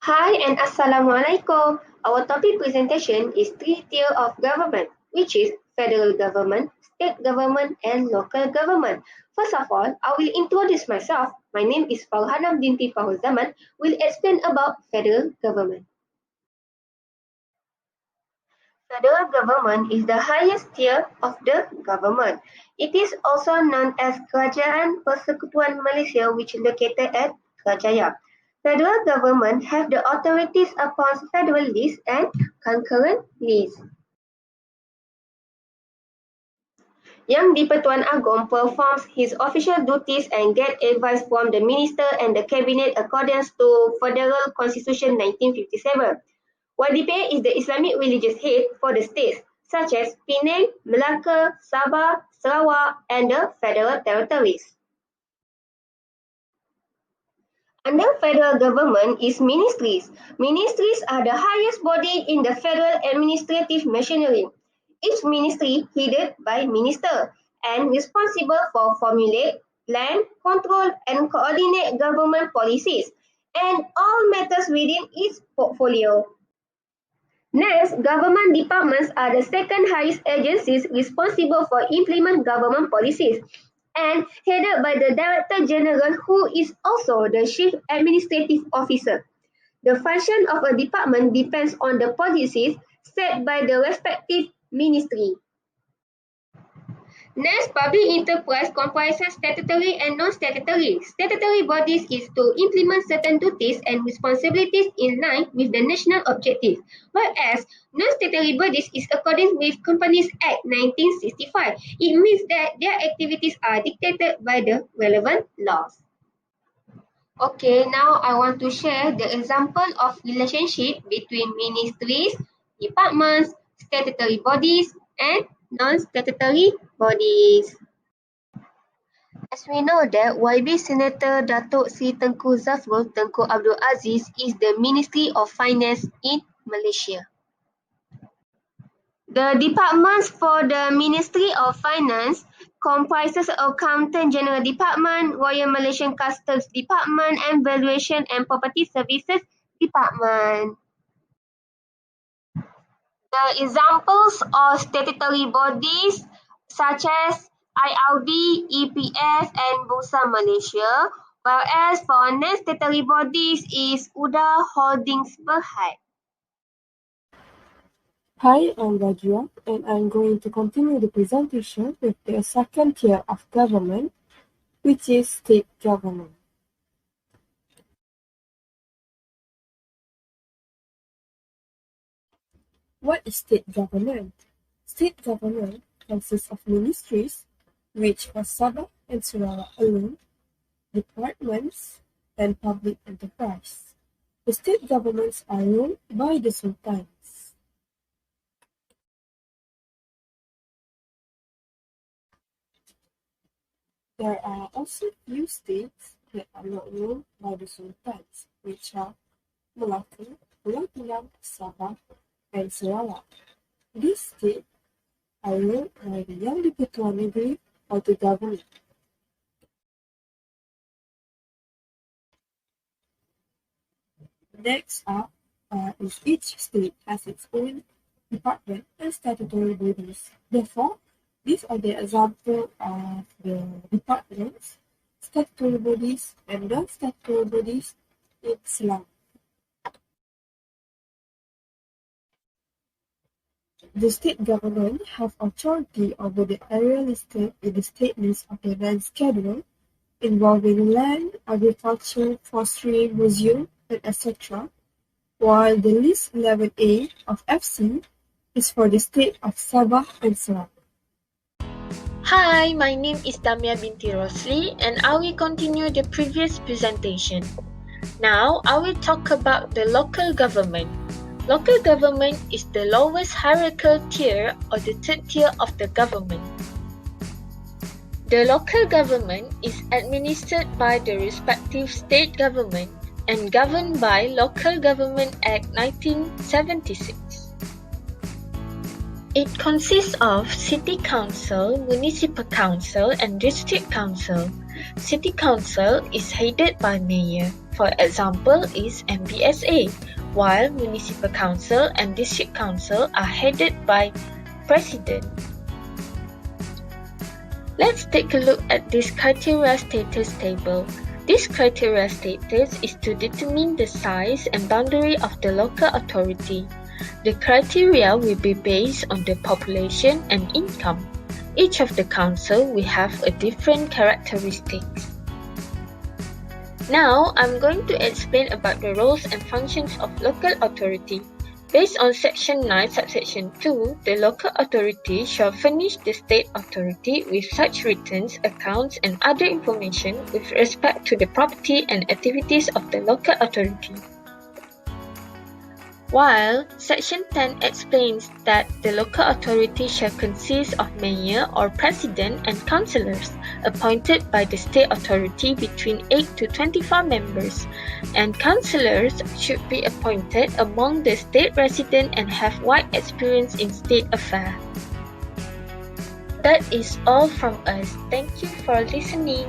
Hi and Assalamualaikum. Our topic presentation is three tier of government, which is federal government, state government, and local government. First of all, I will introduce myself. My name is Farhana binti Fahuzaman. Will explain about federal government. Federal government is the highest tier of the government. It is also known as Kerajaan Persekutuan Malaysia, which is located at Kerajaya. Federal government have the authorities upon federal list and concurrent list. Yang di-Pertuan Agong performs his official duties and get advice from the minister and the cabinet according to Federal Constitution 1957. YDP is the Islamic religious head for the states such as Penang, Melaka, Sabah, Sarawak, and the Federal Territories. Under federal government is ministries. Ministries are the highest body in the federal administrative machinery. Each ministry headed by minister and responsible for formulate, plan, control, and coordinate government policies and all matters within its portfolio. Next, government departments are the second highest agencies responsible for implement government policies and headed by the Director General, who is also the Chief Administrative Officer. The function of a department depends on the policies set by the respective ministry. Next, public enterprise comprises statutory and non-statutory. Statutory bodies is to implement certain duties and responsibilities in line with the national objective, whereas non-statutory bodies is according with Companies Act 1965. It means that their activities are dictated by the relevant laws. Okay, now I want to share the example of relationship between ministries, departments, statutory bodies, and non-statutory bodies. As we know that YB Senator Datuk Sri Tengku Zafrul Tengku Abdul Aziz is the Ministry of Finance in Malaysia. The departments for the Ministry of Finance comprises Accountant General Department, Royal Malaysian Customs Department, and Valuation and Property Services Department. The examples of statutory bodies such as IRB, EPS, and Bursa Malaysia, whereas for non-statutory bodies is UDA Holdings Berhad. Hi, I'm Rajia, and I'm going to continue the presentation with the second tier of government, which is state government. What is state government? State government consists of ministries, which for Sabah and Sarawak alone, departments, and public enterprise. The state governments are ruled by the sultans. There are also few states that are not ruled by the sultans, which are Melaka, Pulau Pinang, Sabah, and Sarawak. These states are ruled by the Yang di-Pertuan Negeri or the government. Next up is each state has its own department and statutory bodies. Therefore, these are the example of the departments, statutory bodies, and non-statutory bodies in Selangor. The state government have authority over the area listed in the state list of the land schedule involving land, agriculture, forestry, museum, and etc., while the list 11A of FC is for the state of Sabah and Sarawak. Hi, my name is Damia binti Rosli and I will continue the previous presentation. Now, I will talk about the local government. Local government is the lowest hierarchical tier or the third tier of the government. The local government is administered by the respective state government and governed by Local Government Act 1976. It consists of City Council, Municipal Council, and District Council. City Council is headed by Mayor, for example is MBSA, while Municipal Council and District Council are headed by President. Let's take a look at this criteria status table. This criteria status is to determine the size and boundary of the local authority. The criteria will be based on the population and income. Each of the council will have a different characteristics. Now, I'm going to explain about the roles and functions of local authority. Based on Section 9, Subsection 2, the local authority shall furnish the state authority with such returns, accounts, and other information with respect to the property and activities of the local authority. While Section 10 explains that the local authority shall consist of mayor or president and councillors appointed by the state authority between 8 to 24 members, and councillors should be appointed among the state residents and have wide experience in state affairs. That is all from us. Thank you for listening.